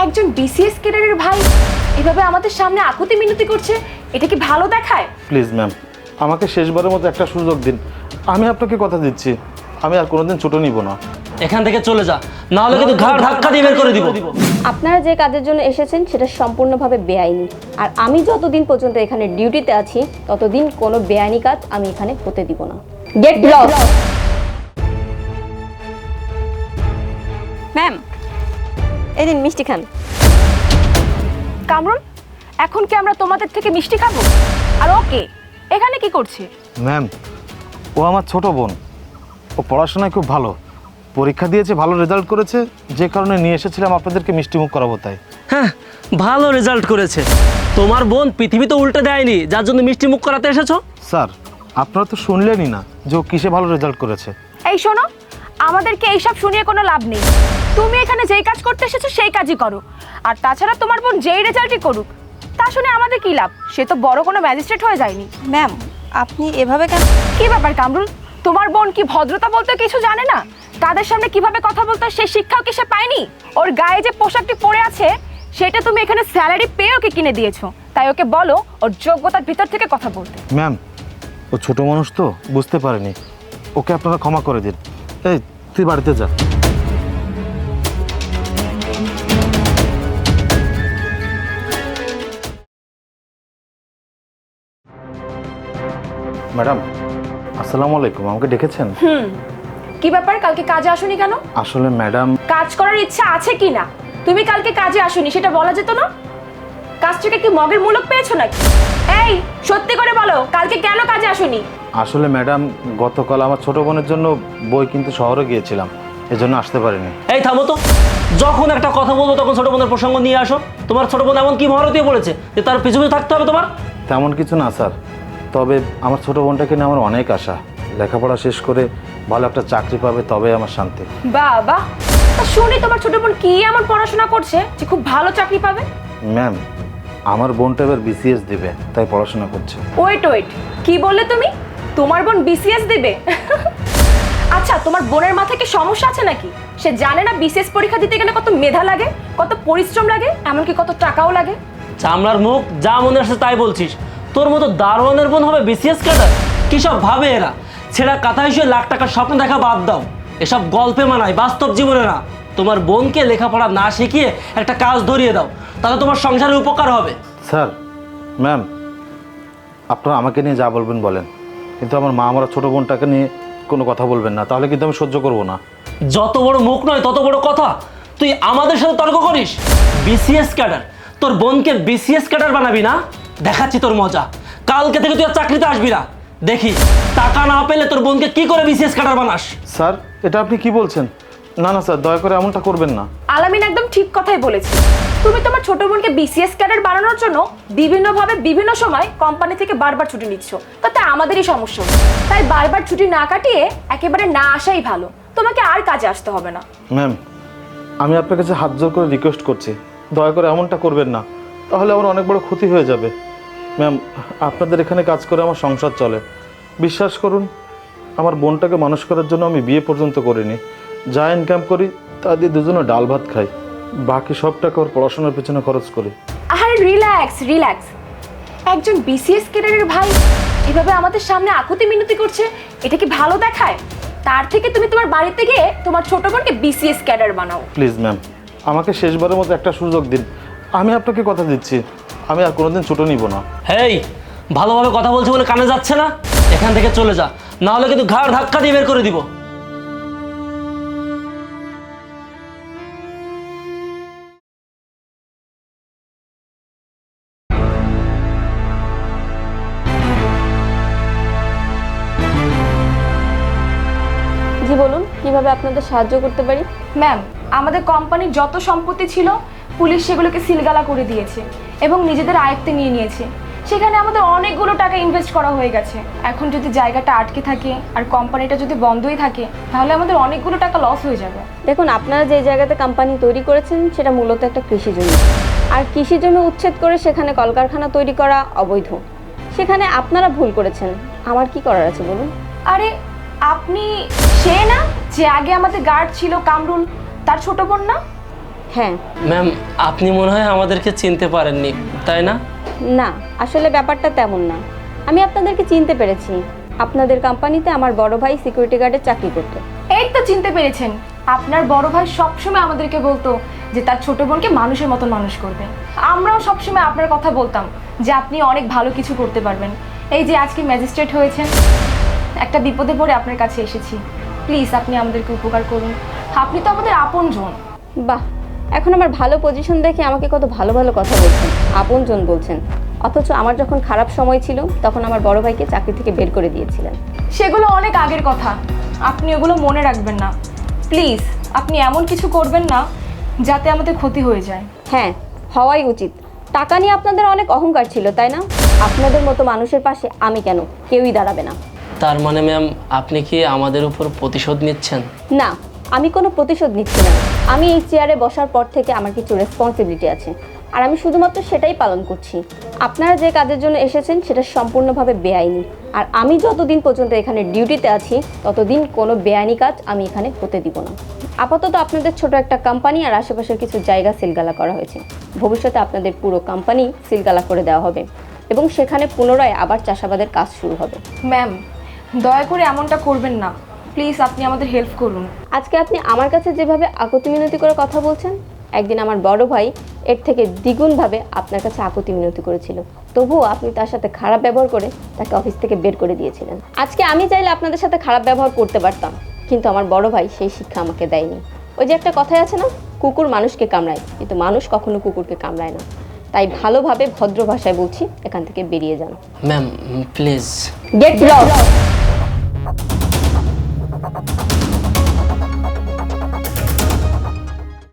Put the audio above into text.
একজন বিসিএস ক্যাডারের ভাই এভাবে আমাদের সামনে আকুতি মিনতি করছে, এটা কি ভালো দেখায়? প্লিজ ম্যাম, আমাকে শেষবারের মতো একটা সুযোগ দিন। আমি আপনাকে কথা দিচ্ছি, আমি আর কোনোদিন ছোট নিব না। এখান থেকে চলে যা, না হলে কিন্তু ঘাড় ধাক্কা দিয়ে বের করে দিব। আপনারা যে কাজের জন্য এসেছেন সেটা সম্পূর্ণভাবে বেআইনি, আর আমি যতদিন পর্যন্ত এখানে ডিউটিতে আছি ততদিন কোনো বেআইনি কাজ আমি এখানে হতে দিব না। Get lost. ম্যাম, এই দিন মিষ্টি খান। কামরুল, এখন কি আমরা তোমাদের থেকে মিষ্টি খাবো? আর ওকে এখানে কি করছে? ম্যাম, ও আমার ছোট বোন, ও পড়াশোনায় খুব ভালো, পরীক্ষা দিয়েছে, ভালো রেজাল্ট করেছে, যে কারণে নিয়ে এসেছিলাম আপনাদেরকে মিষ্টিমুখ করাবো তাই। হ্যাঁ, ভালো রেজাল্ট করেছে। তোমার বোন পৃথিবীতে উল্টে দেয়নি যার জন্য মিষ্টি মুখ করাতে এসেছো। স্যার, আপনারা তো শুনলেনই না যে ও কিসে ভালো রেজাল্ট করেছে। এই শোনো, আমাদেরকে এইসব শুনিয়ে কোনো লাভ নেই। তুমি এখানে যেই কাজ করতে এসেছো সেই কাজই করো, আর তাছাড়া তোমার বোন যেই রেজাল্টই করুক তা শুনে আমাদের কি লাভ? সে তো বড় কোনো ম্যাজিস্ট্রেট হয়ে যায়নি। ম্যাম, আপনি এভাবে কেন? কি ব্যাপার কামরুল, তোমার বোন কি ভদ্রতা বলতে কিছু জানে না? তাদের সামনে কিভাবে কথা বলতে হয় সেই শিক্ষাও কি সে পায়নি? ওর গায়ে যে পোশাকটি পরে আছে সেটা তুমি এখানে স্যালারি পেয়ে ওকে কিনে দিয়েছো, তাই ওকে বলো ওর যোগ্যতার ভিতর থেকে কথা বলতে। ম্যাম, ও ছোট মানুষ তো বুঝতে পারেনি, ওকে আপনারা ক্ষমা করে দিন। এই তুই বাড়িতে যা। ম্যাডাম, আসসালামু আলাইকুম, আমাকে ডেকেছেন? কি ব্যাপার, কালকে কাজে আসোনি কেন? আসলে ম্যাডাম, কাজ করার ইচ্ছা আছে কি না? তুমি কালকে কাজে আসোনি সেটা বলা যেত না? কাজ থেকে কি মগের মুলক পেয়েছো নাকি? এই সত্যি করে বলো, কালকে কেন কাজে আসোনি? আসলে ম্যাডাম, গতকাল আমার ছোট বোনের জন্য বই কিনতে শহরে গিয়েছিলাম, এজন্য আসতে পারিনি। এই থামো তো, যখন একটা কথা বলবো তখন ছোট বোনের প্রসঙ্গ নিয়ে আসো। তোমার ছোট বোন এমন কি মহরত দিয়ে পড়েছে যে তার পিছু পিছু থাকতে হবে তোমার? তেমন কিছু না স্যার, তবে আমার ছোট বোনটাকে নিয়ে আমার অনেক আশা, লেখাপড়া শেষ করে ভালো একটা চাকরি পাবে তবে আমার শান্তি। বাবা, শুনি তোমার ছোট বোন কি এমন পড়াশোনা করছে যে খুব ভালো চাকরি পাবে? ম্যাম, আমার বোনটা এবার বিসিএস দিবে, তাই পড়াশোনা করছে। ওয়েট ওয়েট, কি বললে তুমি? তোমার বোন বিসিএস দেবে? আচ্ছা, তোমার বোনের মাথায় কি সমস্যা আছে নাকি? সে জানে না বিসিএস পরীক্ষা দিতে গেলে কত মেধা লাগে, কত পরিশ্রম লাগে, এমনকি কত টাকাও লাগে? চামড়ার মুখ, যা মনে আসছে তাই বলছিস। তোর মতো দারোয়ানের বোন হবে বিসিএস ক্যাডার? কি সব ভাবে এরা? ছেঁড়া কাঁথা হিসেবে লাখ টাকার স্বপ্ন দেখা বাদ দাও, এসব গল্পে মানায়, বাস্তব জীবনে না। তোমার বোনকে লেখাপড়া না শিখিয়ে একটা কাজ ধরিয়ে দাও, তাহলে তোমার সংসারের উপকার হবে। স্যার, ম্যাম, আপনারা আমাকে নিয়ে যা বলবেন বলেন, কিন্তু আমার মা আমার ছোট বোনটাকে নিয়ে কোনো কথা বলবেন না, তাহলে কিন্তু আমি সহ্য করব না। যত বড় মুখ নয় তত বড় কথা। তুই আমাদের সাথে তর্ক করিস? বিসিএস ক্যাডার, তোর বোনকে বিসিএস ক্যাডার বানাবি না? দেখাচ্ছি তোর মজা। কালকে থেকে তুই আর চাকরিতে আসবি না, দেখি টাকা না পেলে তোর বোনকে কি করে বিসিএস ক্যাডার বানাস। স্যার, এটা আপনি কি বলছেন? না না স্যার, দয়া করে এমনটা করবেন না। আলামিন একদম ঠিক কথাই বলেছে। তুমি তোমার ছোট বোনকে বিসিএস ক্যাডার বানানোর জন্য বিভিন্নভাবে বিভিন্ন সময় কোম্পানি থেকে বারবার ছুটি নিচ্ছ, তাতে আমাদেরই সমস্যা। তাই বারবার ছুটি না কাটিয়ে একেবারে না আসাই ভালো, তোমাকে আর কাজে আসতে হবে না। ম্যাম, আমি আপনার কাছে হাত জোর করে রিকোয়েস্ট করছি, দয়া করে এমনটা করবেন না, তাহলে আমার অনেক বড় ক্ষতি হয়ে যাবে। ম্যাম, আপনাদের এখানে কাজ করে আমার সংসার চলে, বিশ্বাস করুন। আমার বোনটাকে মানুষ করার জন্য আমি বিয়ে পর্যন্ত করিনি, যা ইনকাম করি তা দিয়ে দুজনে ডাল ভাত খাই, বাকি সব টাকা ওর পড়াশোনার পেছনে খরচ করি। আরে রিল্যাক্স রিল্যাক্স, একজন বিসিএস ক্যাডারের ভাই এভাবে আমাদের সামনে আকুতি মিনতি করছে, এটা কি ভালো দেখায়? তার থেকে তুমি তোমার বাড়িতে গিয়ে তোমার ছোট বোনকে বিসিএস ক্যাডার বানাও। প্লিজ ম্যাম, আমাকে শেষবারের মতো একটা সুযোগ দিন। আমি আপনাকে কথা দিচ্ছি, আমি আর কোনোদিন ছোট নিব না। হেই, ভালোভাবে কথা বলছি বলে কানে যাচ্ছে না? এখান থেকে চলে যা, না হলে কিন্তু ঘাড় ধাক্কা দিয়ে বের করে দিব। জি বলুন, কিভাবে আপনাদের সাহায্য করতে পারি? ম্যাম, আমাদের কোম্পানির যত সম্পত্তি ছিল পুলিশ সেগুলোকে সিলগালা করে দিয়েছে এবং নিজেদের আয়ত্তে নিয়ে নিয়েছে। সেখানে আমাদের অনেকগুলো টাকা ইনভেস্ট করা হয়ে গেছে। এখন যদি জায়গাটা আটকে থাকে আর কোম্পানিটা যদি বন্ধই থাকে তাহলে আমাদের অনেকগুলো টাকা লস হয়ে যাবে। দেখুন, আপনারা যে জায়গাতে কোম্পানি তৈরি করেছেন সেটা মূলত একটা কৃষি জমি, আর কৃষি জমি উচ্ছেদ করে সেখানে কলকারখানা তৈরি করা অবৈধ। সেখানে আপনারা ভুল করেছেন, আমার কি করার আছে বলুন? আরে আপনি সে না যে আগে আমাদের গার্ড ছিল কামরুল, তার ছোট বোন না? হ্যাঁ। ম্যাম, আপনি মনে হয় আমাদেরকে চিনতে পারেননি, তাই না? না, আসলে ব্যাপারটা তেমন না। আমি আপনাদেরকে চিনতে পেরেছি। আপনাদের কোম্পানিতে আমার বড় ভাই সিকিউরিটি গার্ডের চাকরি করতো। এই তো চিনতে পেরেছেন। আপনার বড় ভাই সবসময় আমাদেরকে বলতো যে তার ছোট বোনকে মানুষের মতন মানুষ করবে। আমরাও সবসময় আপনার কথা বলতাম যে আপনি অনেক ভালো কিছু করতে পারবেন। এই যে আজকে ম্যাজিস্ট্রেট হয়েছেন, একটা বিপদে পড়ে আপনার কাছে এসেছি। প্লিজ আপনি আমাদেরকে উপকার করুন, আপনি তো আমাদের আপনজন। বাহ, এখন আমার ভালো পজিশন দেখে আমাকে কত ভালো ভালো কথা বলছেন, আপনজন বলছেন। অথচ আমার যখন খারাপ সময় ছিল তখন আমার বড় ভাইকে চাকরি থেকে বের করে দিয়েছিলেন। সেগুলো অনেক আগের কথা, আপনি ওগুলো মনে রাখবেন না। প্লিজ আপনি এমন কিছু করবেন না যাতে আমাদের ক্ষতি হয়ে যায়। হ্যাঁ, হওয়াই উচিত। টাকা নিয়ে আপনাদের অনেক অহংকার ছিল, তাই না? আপনাদের মতো মানুষের পাশে আমি কেন, কেউই দাঁড়াবে না। তার মানে ম্যাম, আপনি কি আমাদের উপর প্রতিশোধ নিচ্ছেন? না, আমি কোনো প্রতিশোধ নিচ্ছি না। আমি এই চেয়ারে বসার পর থেকে আমার কিছু রেসপন্সিবিলিটি আছে, আর আমি শুধুমাত্র সেটাই পালন করছি। আপনারা যে কাজের জন্য এসেছেন সেটা সম্পূর্ণভাবে বেআইনি, আর আমি যতদিন পর্যন্ত এখানে ডিউটিতে আছি ততদিন কোনো বেআইনি কাজ আমি এখানে হতে দিব না। আপাতত আপনাদের ছোট একটা কোম্পানি আর আশেপাশের কিছু জায়গা সিলগালা করা হয়েছে। ভবিষ্যতে আপনাদের পুরো কোম্পানি সিলগালা করে দেওয়া হবে এবং সেখানে পুনরায় আবার চাষাবাদের কাজ শুরু হবে। ম্যাম, দয়া করে এমনটা করবেন না। প্লিজ আপনি আমাদের হেল্প করুন। আজকে আপনি আমার কাছে যেভাবে আকুতি মিনতি করে কথা বলছেন, একদিন আমার বড় ভাই এর থেকে দ্বিগুণভাবে আপনার কাছে আকুতি মিনতি করেছিল, তবুও আপনি তার সাথে খারাপ ব্যবহার করে তাকে অফিস থেকে বের করে দিয়েছিলেন। আজকে আমি চাইলে আপনাদের সাথে খারাপ ব্যবহার করতে পারতাম, কিন্তু আমার বড় ভাই সেই শিক্ষা আমাকে দেয়নি। ওই যে একটা কথাই আছে না, কুকুর মানুষকে কামড়ায় কিন্তু মানুষ কখনো কুকুরকে কামড়ায় না। তাই ভালোভাবে ভদ্র ভাষায় বলছি, এখান থেকে বেরিয়ে যান। Ma'am please. Get lost.